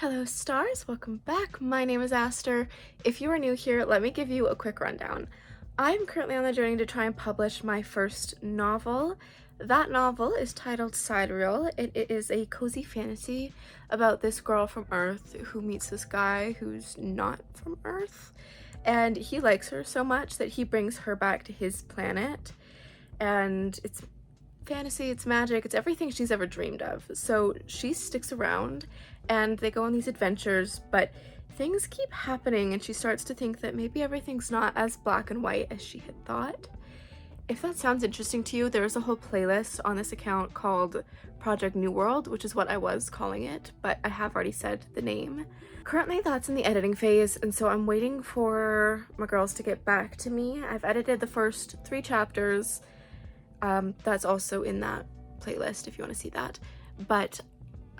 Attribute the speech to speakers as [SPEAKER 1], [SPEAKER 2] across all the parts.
[SPEAKER 1] Hello stars, welcome back. My name is Aster. If you are new here, let me give you a quick rundown. I'm currently on the journey to try and publish my first novel. That novel is titled Sidereal. It is a cozy fantasy about this girl from Earth who meets this guy who's not from Earth, and he likes her so much that he brings her back to his planet. And it's fantasy, it's magic, it's everything she's ever dreamed of. So she sticks around and they go on these adventures, but things keep happening and she starts to think that maybe everything's not as black and white as she had thought. If that sounds interesting to you, there's a whole playlist on this account called Project New World, which is what I was calling it, but I have already said the name. Currently that's in the editing phase, and so I'm waiting for my girls to get back to me. I've edited the first 3 chapters. That's also in that playlist if you want to see that. But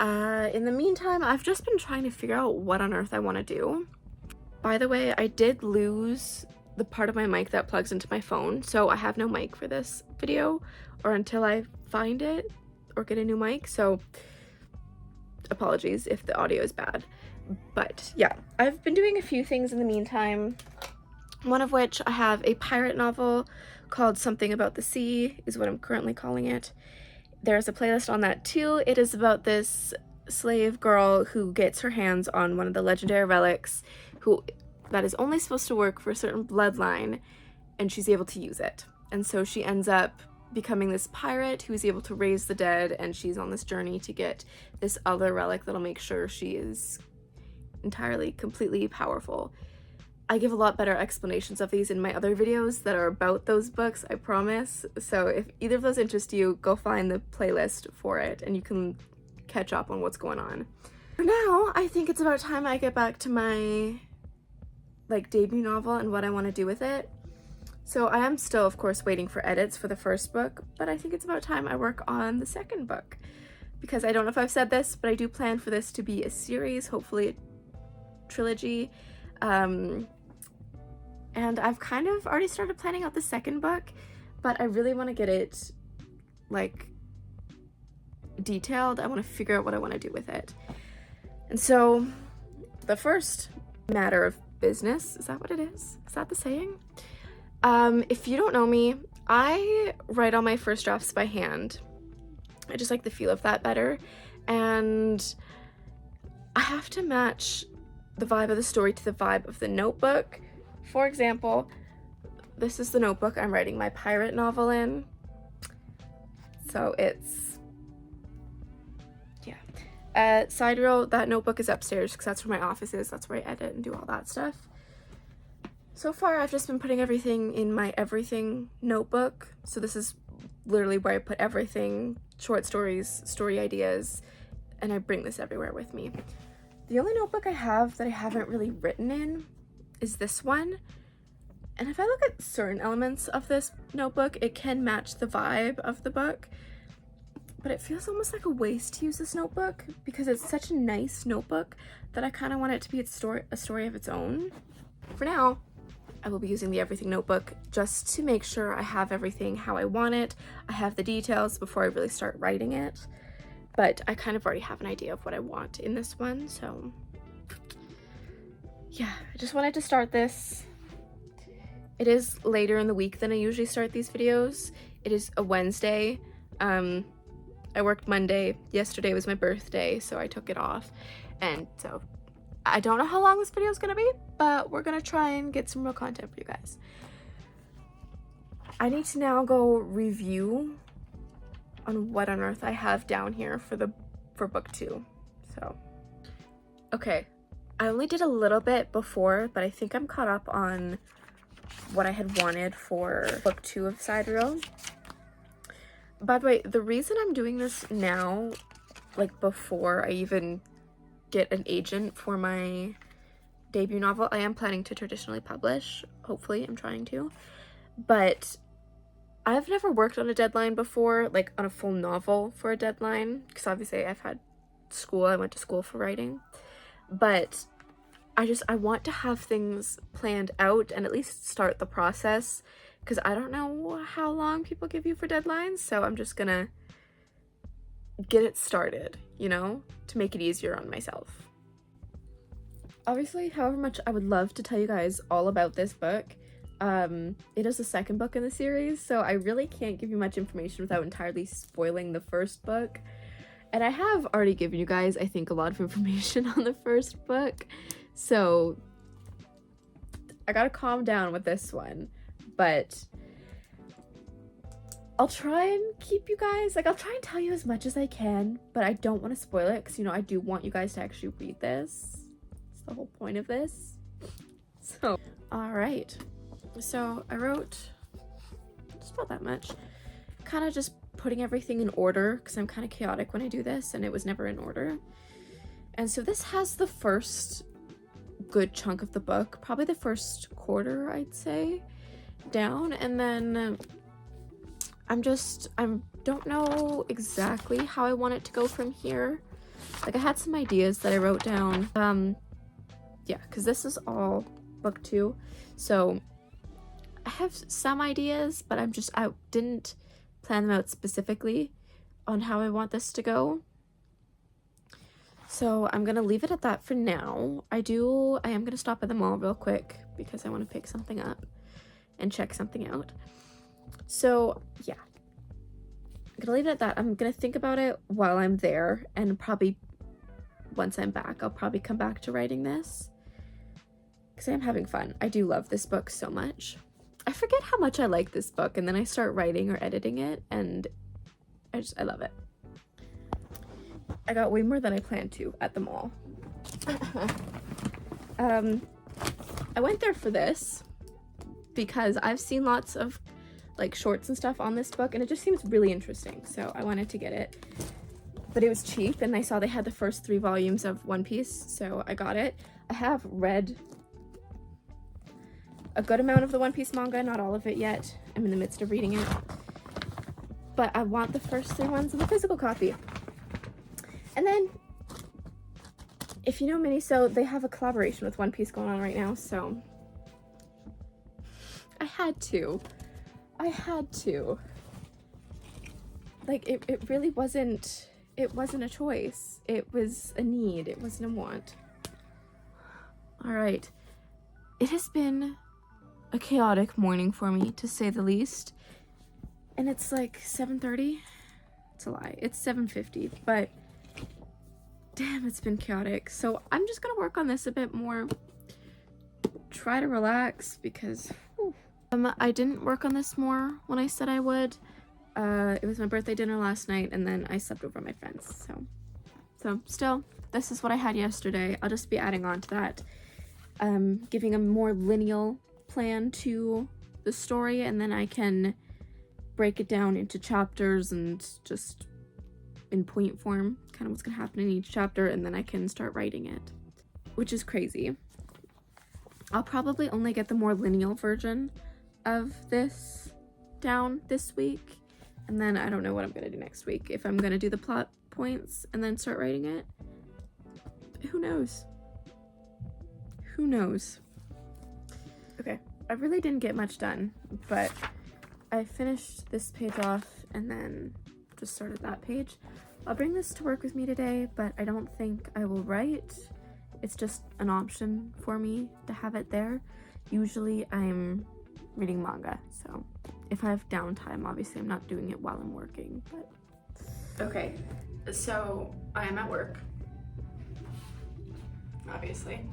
[SPEAKER 1] in the meantime, I've just been trying to figure out what on earth I want to do. By the way, I did lose the part of my mic that plugs into my phone, so I have no mic for this video, or until I find it or get a new mic, so apologies if the audio is bad. But yeah, I've been doing a few things in the meantime, one of which I have a pirate novel called Something About the Sea, is what I'm currently calling it. There's a playlist on that too. It is about this slave girl who gets her hands on one of the legendary relics that is only supposed to work for a certain bloodline, and she's able to use it. And so she ends up becoming this pirate who is able to raise the dead, and she's on this journey to get this other relic that'll make sure she is entirely, completely powerful. I give a lot better explanations of these in my other videos that are about those books, I promise. So if either of those interest you, go find the playlist for it and you can catch up on what's going on. For now, I think it's about time I get back to my debut novel and what I want to do with it. So I am still, of course, waiting for edits for the first book, but I think it's about time I work on the second book. Because I don't know if I've said this, but I do plan for this to be a series, hopefully a trilogy. And I've kind of already started planning out the second book, but I really want to get it detailed. I want to figure out what I want to do with it. And so the first matter of business, is that what it is? Is that the saying? If you don't know me, I write all my first drafts by hand. I just like the feel of that better, and I have to match the vibe of the story to the vibe of the notebook. For example, this is the notebook I'm writing my pirate novel in. So it's, yeah. Sidereal, that notebook is upstairs because that's where my office is. That's where I edit and do all that stuff. So far, I've just been putting everything in my everything notebook. So this is literally where I put everything, short stories, story ideas, and I bring this everywhere with me. The only notebook I have that I haven't really written in is this one, and if I look at certain elements of this notebook, it can match the vibe of the book, but it feels almost like a waste to use this notebook because it's such a nice notebook that I kind of want it to be a story of its own. For now, I will be using the everything notebook just to make sure I have everything how I want it. I have the details before I really start writing it, but I kind of already have an idea of what I want in this one, so yeah, I just wanted to start this. It is later in the week than I usually start these videos. It is a Wednesday. I worked Monday. Yesterday was my birthday, so I took it off. And so I don't know how long this video is going to be, but we're going to try and get some real content for you guys. I need to now go review on what on earth I have down here for book 2. So, okay. I only did a little bit before, but I think I'm caught up on what I had wanted for book 2 of Sidereal. By the way, the reason I'm doing this now, before I even get an agent for my debut novel, I am planning to traditionally publish. Hopefully, I'm trying to. But I've never worked on a deadline before, on a full novel for a deadline, because obviously I've had school. I went to school for writing. But I want to have things planned out and at least start the process, because I don't know how long people give you for deadlines, so I'm just gonna get it started, to make it easier on myself. Obviously, however much I would love to tell you guys all about this book, it is the second book in the series, so I really can't give you much information without entirely spoiling the first book. And I have already given you guys, I think, a lot of information on the first book, so I gotta calm down with this one. But I'll try and keep you guys, like, I'll try and tell you as much as I can, but I don't want to spoil it because, you know, I do want you guys to actually read this. It's the whole point of this. So, all right. So I wrote just about that much, kind of just putting everything in order because I'm kind of chaotic when I do this and it was never in order. And so this has the first good chunk of the book, probably the first quarter, I'd say, down, and then I don't know exactly how I want it to go from here. Like, I had some ideas that I wrote down. Yeah, because this is all book 2, so I have some ideas, but I didn't plan them out specifically on how I want this to go. So I'm gonna leave it at that for now. I am gonna stop at the mall real quick because I want to pick something up and check something out. So yeah, I'm gonna leave it at that. I'm gonna think about it while I'm there, and probably once I'm back, I'll probably come back to writing this because I'm having fun. I do love this book so much. I forget how much I like this book, and then I start writing or editing it, and I love it. I got way more than I planned to at the mall. I went there for this because I've seen lots of like shorts and stuff on this book, and it just seems really interesting, so I wanted to get it. But it was cheap, and I saw they had the first 3 volumes of One Piece, so I got it. I have read a good amount of the One Piece manga, not all of it yet. I'm in the midst of reading it. But I want the first 3 ones in the physical copy. And then, if you know Miniso, they have a collaboration with One Piece going on right now, so I had to. Like, it really wasn't, it wasn't a choice. It was a need. It wasn't a want. All right. It has been a chaotic morning for me, to say the least. And it's like 7:30. It's a lie. It's 7:50, but damn, it's been chaotic. So I'm just gonna work on this a bit more. Try to relax because I didn't work on this more when I said I would. It was my birthday dinner last night, and then I slept over at my friends. So still, this is what I had yesterday. I'll just be adding on to that, giving a more lineal plan to the story, and then I can break it down into chapters and just in point form, kind of what's gonna happen in each chapter, and then I can start writing it, which is crazy. I'll probably only get the more lineal version of this down this week, and then I don't know what I'm gonna do next week. If I'm gonna do the plot points and then start writing it, who knows? Who knows? Okay, I really didn't get much done, but I finished this page off and then just started that page. I'll bring this to work with me today, but I don't think I will write. It's just an option for me to have it there. Usually I'm reading manga, so if I have downtime, obviously I'm not doing it while I'm working, but. Okay, so I am at work, obviously.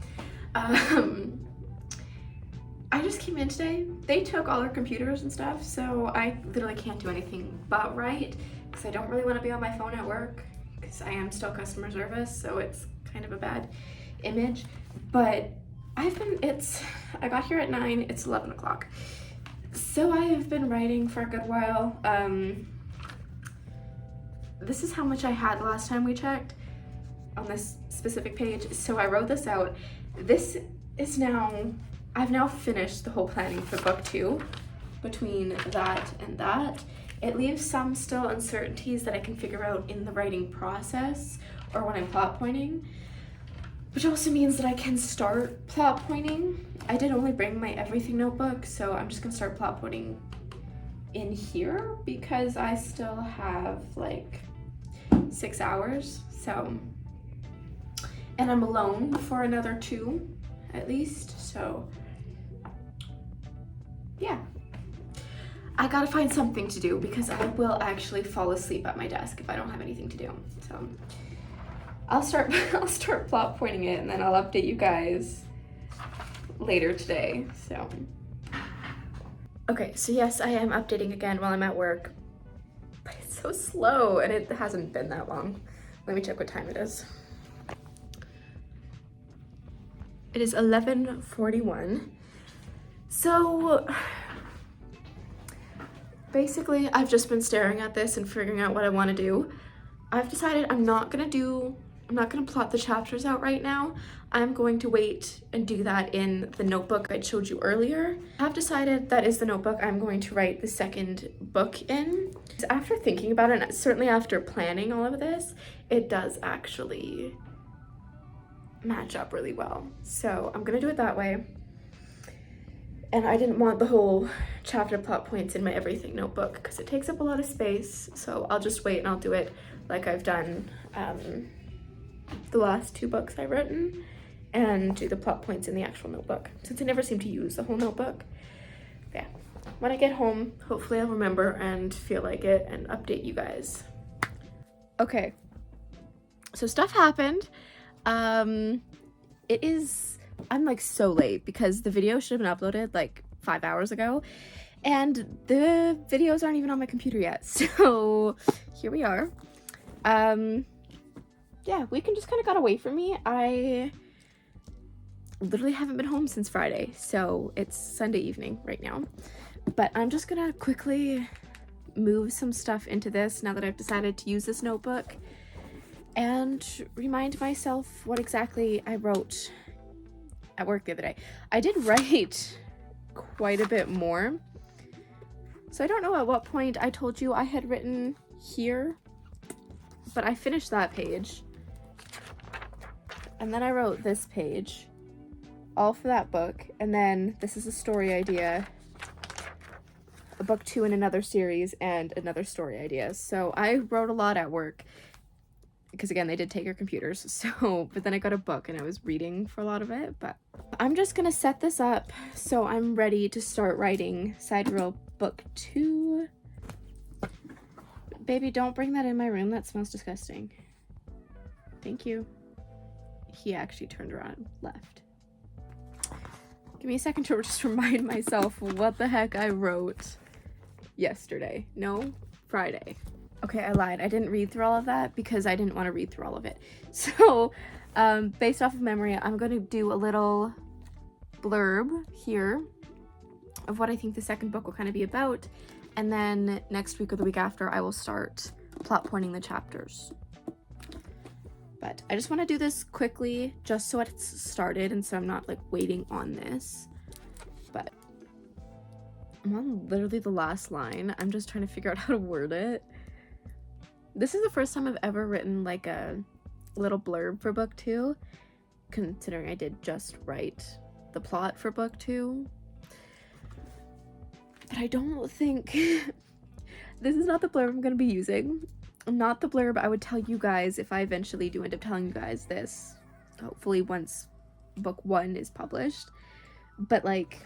[SPEAKER 1] I just came in today. They took all our computers and stuff, so I literally can't do anything but write, because I don't really want to be on my phone at work, because I am still customer service, so it's kind of a bad image. But I got here at 9, it's 11 o'clock. So I have been writing for a good while. This is how much I had last time we checked on this specific page. So I wrote this out. This is I've now finished the whole planning for book 2 between that and that. It leaves some still uncertainties that I can figure out in the writing process or when I'm plot pointing, which also means that I can start plot pointing. I did only bring my everything notebook, so I'm just gonna start plot pointing in here because I still have like 6 hours. So and I'm alone for another 2 at least, so yeah. I gotta find something to do because I will actually fall asleep at my desk if I don't have anything to do. So I'll start plot pointing it, and then I'll update you guys later today. So okay, so yes, I am updating again while I'm at work, but it's so slow and it hasn't been that long. Let me check what time it is. It is 11:41. So basically, I've just been staring at this and figuring out what I want to do. I've decided I'm not gonna plot the chapters out right now. I'm going to wait and do that in the notebook I showed you earlier. I've decided that is the notebook I'm going to write the second book in. After thinking about it, and certainly after planning all of this, it does actually match up really well. So I'm gonna do it that way. And I didn't want the whole chapter plot points in my everything notebook because it takes up a lot of space. So I'll just wait and I'll do it like I've done the last 2 books I've written, and do the plot points in the actual notebook since I never seem to use the whole notebook. Yeah, when I get home, hopefully I'll remember and feel like it and update you guys. Okay, so stuff happened. I'm like so late because the video should have been uploaded like 5 hours ago, and the videos aren't even on my computer yet. So here we are. Yeah, Weekend just kind of got away from me. I literally haven't been home since Friday, so it's Sunday evening right now. But I'm just gonna quickly move some stuff into this now that I've decided to use this notebook, and remind myself what exactly I wrote at work the other day. I did write quite a bit more, so I don't know at what point I told you I had written here, but I finished that page, and then I wrote this page, all for that book, and then this is a story idea, a book 2 in another series, and another story idea. So I wrote a lot at work because again, they did take our computers, so, but then I got a book and I was reading for a lot of it. But I'm just gonna set this up so I'm ready to start writing Sidereal book 2. Baby, don't bring that in my room, that smells disgusting. Thank you. He actually turned around and left. Give me a second to just remind myself what the heck I wrote yesterday. No, Friday. Okay, I lied. I didn't read through all of that because I didn't want to read through all of it. So, based off of memory, I'm going to do a little blurb here of what I think the second book will kind of be about. And then next week or the week after, I will start plot pointing the chapters. But I just want to do this quickly just so it's started and so I'm not like waiting on this. But I'm on literally the last line. I'm just trying to figure out how to word it. This is the first time I've ever written like a little blurb for book 2, considering I did just write the plot for book 2. But I don't think this is not the blurb I'm going to be using. Not the blurb I would tell you guys if I eventually do end up telling you guys this, hopefully once book 1 is published. But like,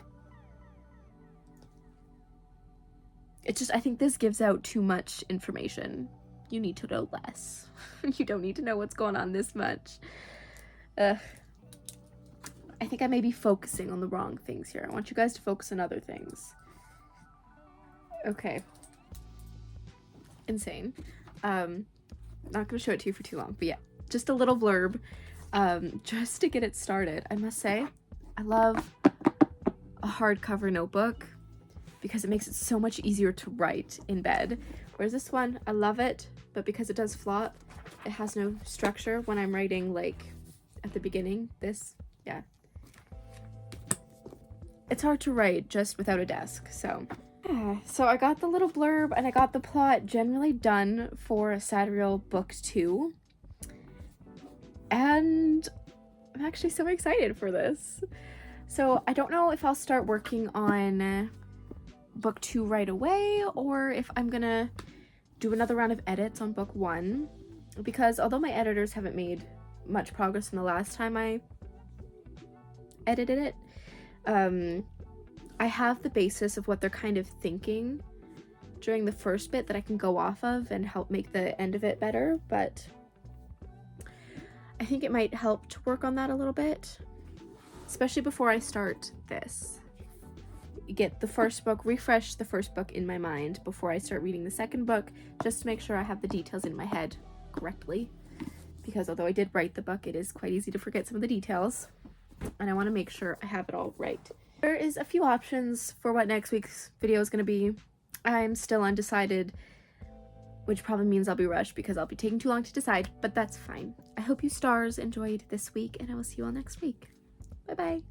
[SPEAKER 1] it's just, I think this gives out too much information. You need to know less. You don't need to know what's going on this much. I think I may be focusing on the wrong things here. I want you guys to focus on other things. Okay. Insane. Not gonna show it to you for too long, but yeah, just a little blurb, just to get it started. I must say, I love a hardcover notebook because it makes it so much easier to write in bed. Whereas this one, I love it, but because it does flop, it has no structure when I'm writing like at the beginning. This, yeah. It's hard to write just without a desk, so. So I got the little blurb and I got the plot generally done for Sidereal book 2. And I'm actually so excited for this. So I don't know if I'll start working on book 2 right away or if I'm gonna do another round of edits on book 1. Because although my editors haven't made much progress than the last time I edited it. I have the basis of what they're kind of thinking during the first bit that I can go off of and help make the end of it better, but I think it might help to work on that a little bit, especially before I start this. Get the first book, refresh the first book in my mind before I start reading the second book, just to make sure I have the details in my head correctly, because although I did write the book, it is quite easy to forget some of the details, and I want to make sure I have it all right. There is a few options for what next week's video is going to be. I'm still undecided, which probably means I'll be rushed because I'll be taking too long to decide, but that's fine. I hope you stars enjoyed this week, and I will see you all next week. Bye bye.